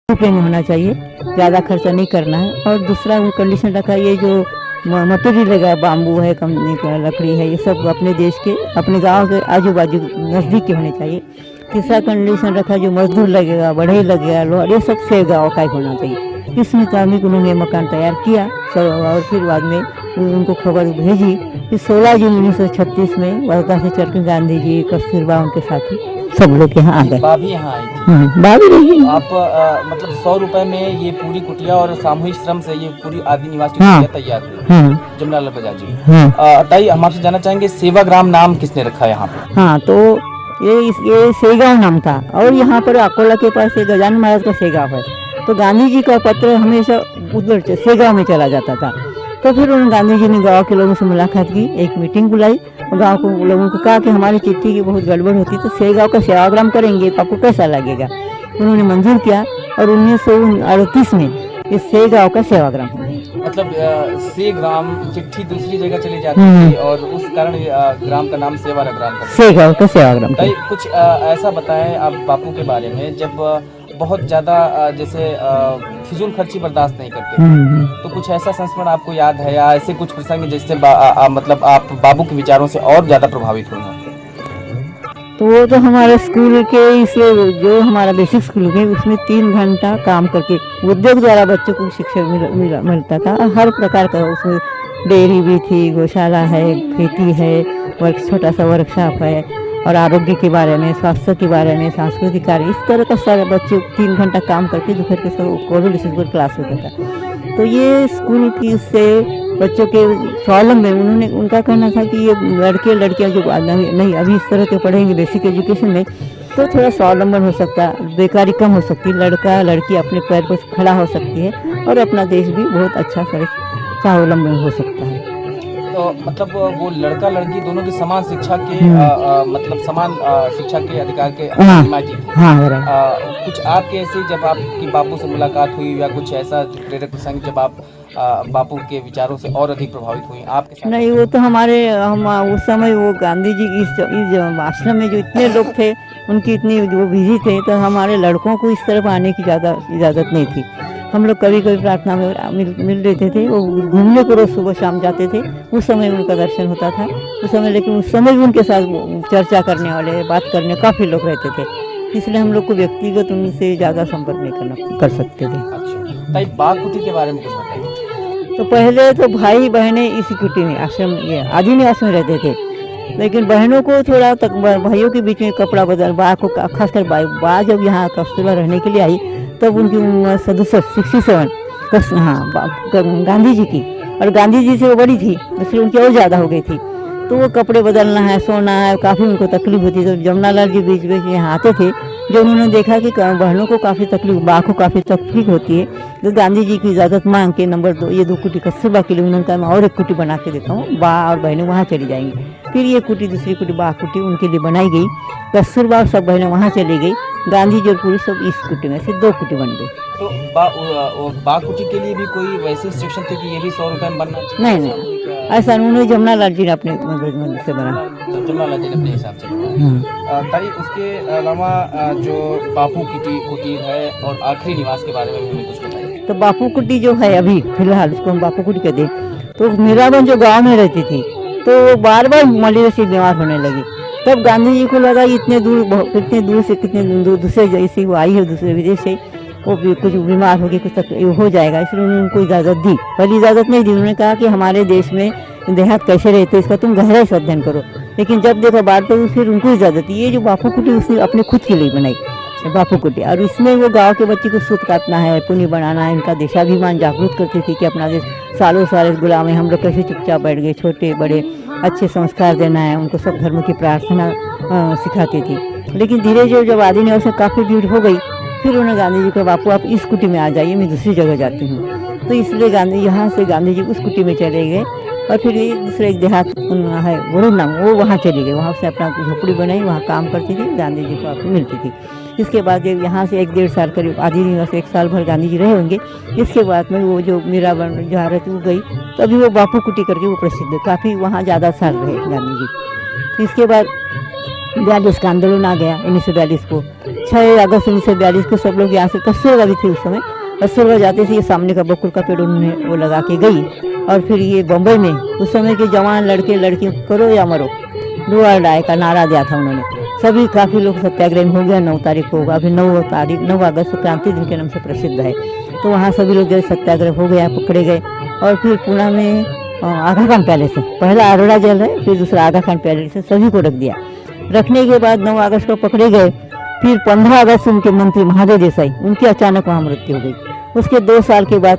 रुपये में होना चाहिए, ज़्यादा खर्चा नहीं करना है। और दूसरा वो कंडीशन रखा, ये जो मटेरियल लगा, बाम्बू है, कंपनी का लकड़ी है, ये सब अपने देश के, अपने गांव के आजू बाजू नज़दीक के होने चाहिए। तीसरा कंडीशन रखा, जो मजदूर लगेगा, बढ़ई लगेगा, लोहार, ये सब से गाँव का ही होना चाहिए। इस मुताबिक उन्होंने मकान तैयार किया सब, और फिर बाद में उनको खबर भेजी कि 16 जून 1936 में वर्धा से चलकर गांधी जी, कस्तूरबा, उनके साथी सब लोग यहाँ आ गए। भाभी यहाँ आई थी। भाभी रही। आप मतलब 100 रुपए में ये पूरी कुटिया और सामूहिक श्रम से ये पूरी आदि निवास की कुटिया तैयार हुई जमनालाल बजाज जी। ताई, हम आपसे जानना चाहेंगे सेवाग्राम नाम किसने रखा है यहाँ पे? हाँ, तो ये सेगांव नाम था, और यहाँ पर अकोला के पास एक गजानन महाराज का सेगांव है। तो गांधी जी का पत्र हमेशा उधर सेगांव में चला जाता था। तो फिर उन गांधी जी ने गांव के लोगों से मुलाकात की, एक मीटिंग बुलाई और गांव को लोगों को कहा कि हमारी चिट्ठी की बहुत गड़बड़ होती, तो सेगांव का सेवाग्राम करेंगे तो आपको कैसा लगेगा। उन्होंने मंजूर किया और 1938 में इस सेगांव का सेवाग्राम हो गया। मतलब सेग्राम चिट्ठी दूसरी जगह चली जाती थी और उस कारण ग्राम का नाम सेवाग्राम, सेगांव का सेवाग्राम। कुछ ऐसा बताएं आप बापू के बारे में, जब बहुत ज्यादा जैसे फिजूल खर्ची बर्दाश्त नहीं करते, तो कुछ ऐसा संस्मरण आपको याद है या ऐसे कुछ प्रसंग जिससे मतलब आप बाबू के विचारों से और ज्यादा प्रभावित हुए हैं? तो वो तो हमारे स्कूल के, इसलिए जो हमारा बेसिक स्कूल है उसमें 3 घंटा काम करके उद्योग द्वारा बच्चों को शिक्षा मिलता था। हर प्रकार का, उसमें डेयरी भी थी, गौशाला है, खेती है, छोटा सा वर्कशॉप है, और आरोग्य के बारे में, स्वास्थ्य के बारे में, सांस्कृतिक कार्य, इस तरह का सारे बच्चे 3 घंटा काम करके दोपहर के सब कॉलेज क्लास होता था। तो ये स्कूल की से बच्चों के स्वावलंबन में उनका कहना था कि ये लड़के लड़कियां जो नहीं अभी इस तरह के पढ़ेंगे बेसिक एजुकेशन में, तो थोड़ा स्वावलंबन हो सकता, बेकारी कम हो सकती, लड़का लड़की अपने पैर पर खड़ा हो सकती है और अपना देश भी बहुत अच्छा स्वावलंबन हो सकता है। तो मतलब वो लड़का लड़की दोनों की समान शिक्षा के मतलब समान शिक्षा के अधिकार के हिमायती थे। कुछ आपके ऐसे जब आपकी बापू से मुलाकात हुई या कुछ ऐसा प्रेरक प्रसंग जब आप बापू के विचारों से और अधिक प्रभावित हुई आपके साथ? नहीं, वो तो हम उस समय वो गांधी जी की इस आश्रम में जो इतने लोग थे, उनकी इतनी वो बिजी थे, तो हमारे लड़कों को इस तरफ आने की ज़्यादा इजाज़त नहीं थी। हम लोग कभी कभी प्रार्थना में मिल लेते थे, वो घूमने को रोज़ सुबह शाम जाते थे, उस समय उनका दर्शन होता था उस समय। लेकिन उस समय भी उनके साथ चर्चा करने वाले, बात करने काफ़ी लोग रहते थे, इसलिए हम लोग को व्यक्तिगत उनसे ज़्यादा संपर्क नहीं कर सकते थे। अच्छा, बाग कुटी के बारे में कुछ बताइए। तो पहले तो भाई बहनें इसी कुटी में, आश्रम ये आदि निवास में रहते थे, लेकिन बहनों को थोड़ा तक भाइयों के बीच में कपड़ा बदल, बा को खासकर बा जब यहाँ कस्तूरबा रहने के लिए आई, तब उनकी उम्र 67 गांधी जी की, और गांधी जी से वो बड़ी थी, इसलिए उनकी और ज़्यादा हो गई थी। तो वो कपड़े बदलना है, सोना है, काफ़ी उनको तकलीफ होती। तो जमनालाल जी बीच बीच यहाँ आते थे, जो उन्होंने देखा कि बहनों को काफ़ी तकलीफ, बा को काफ़ी तकलीफ होती है, तो गांधी जी की इजाज़त मांग के नंबर 2 ये 2 कुटी कस्तूरबा के लिए उन्होंने कहा मैं और एक कुटी बना के देता हूँ, बा और बहनें वहाँ चली जाएंगी। फिर ये कुटी, दूसरी कुटी, बा कुटी उनके लिए बनाई गई, कस्तूरबा और सब बहनें वहाँ चली गई, गांधी जी और पूरी सब इस कुटी में से 2 कुटी बन गई। तो बा कुटी के लिए भी कोई वैसी इंस्ट्रक्शन थी कि ये भी 100 रुपये में बनना चाहिए? नहीं, ऐसा उन्होंने जमनालाल जी ने अपने मदद से बना, जमनालाल जी ने अपने हिसाब से बनाया। ताई, उसके अलावा जो बापू कुटीर है और आखिरी निवास के बारे में हमें कुछ बताइए। तो बापू कुटी जो है अभी फिलहाल उसको हम बापू कुटी कहते हैं, तो मीराबन जो गांव में रहती थी, तो वो बार बार मलेरिया से बीमार होने लगी। तब गांधी जी को लगा कितने दूर से कितने दूसरे जैसे वो आई है, दूसरे विदेश से, वो भी कुछ बीमार होगी, कुछ तकलीफ हो जाएगा, इसलिए उन्होंने उनको इजाज़त दी। पहली इजाज़त नहीं दी, उन्होंने कहा कि हमारे देश में देहात कैसे रहते इसका तुम गहराई से अध्ययन करो। लेकिन जब देखो बात, तो फिर उनको इजाज़त दी। ये जो बापू कुटी उसने अपने खुद के लिए बनाई बापू कुटी, और इसमें वो गांव के बच्चे को सूत काटना है, पुण्य बनाना है, इनका देशाभिमान जागरूक करती थी कि अपना देश सालों साल गुलाम है, हम लोग कैसे चुपचाप बैठ गए, छोटे बड़े अच्छे संस्कार देना है, उनको सब धर्म की प्रार्थना सिखाती थी। लेकिन धीरे धीरे जब आदि निवास में काफ़ी भीड़ हो गई, फिर उन्होंने गांधी जी को, बापू आप इस कुटी में आ जाइए, मैं दूसरी जगह जाती हूँ। तो इसलिए यहाँ से गांधी जी उस कुटी में चले गए, और फिर ये दूसरे एक देहात है वरुण नाम, वो वहाँ चली गई, वहाँ से अपना झोपड़ी बनाई, वहाँ काम करती थी, गांधी जी को आपको मिलती थी। इसके बाद जब यहाँ से 1-1.5 साल करीब आदि निवास 1 साल भर गांधी जी रहे होंगे। इसके बाद में वो जो मीराबन जहाँ रहती वो गई, तो अभी वो बापू कुटी करके वो प्रसिद्ध है, काफ़ी वहाँ ज़्यादा साल रहे गांधी जी। इसके बाद 42 का आंदोलन आ गया 1942 को, 6 अगस्त 1942 को सब लोग यहाँ से कस्तूरबा भी थी उस समय, कस्तूरबा जाते थे, ये सामने का बकुल का पेड़ उन्होंने वो लगा के गई। और फिर ये बम्बई में उस समय के जवान लड़के लड़कियों करो या मरो, डू और डाई का नारा दिया था उन्होंने। सभी काफ़ी लोग सत्याग्रह में हो गया। 9 तारीख को होगा, अभी 9 अगस्त क्रांति दिन के नाम से प्रसिद्ध है। तो वहाँ सभी लोग गए, सत्याग्रह हो गया, पकड़े गए। और फिर पुणे में आगा खान पैलेस है, पहला अरोड़ा जेल है, फिर दूसरा आगा खान पैलेस है, सभी को रख दिया। रखने के बाद 9 अगस्त को पकड़े गए। फिर 15 अगस्त उनके मंत्री महादेव देसाई, उनकी अचानक वहाँ मृत्यु हो गई। उसके 2 साल के बाद